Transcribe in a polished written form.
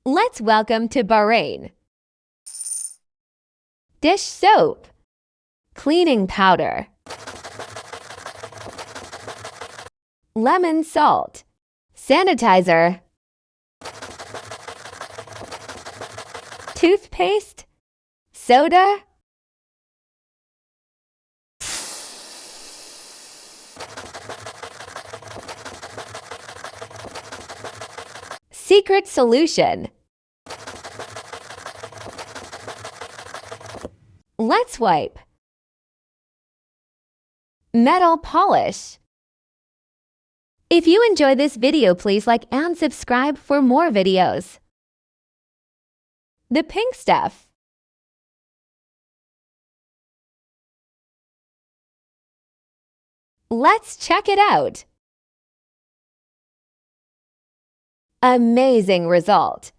Let's welcome to Bahrain. Dish soap, cleaning powder, lemon salt, sanitizer, toothpaste, soda, secret solution. Let's wipe. Metal polish. If you enjoy this video, please like and subscribe for more videos. The pink stuff. Let's check it out. Amazing result.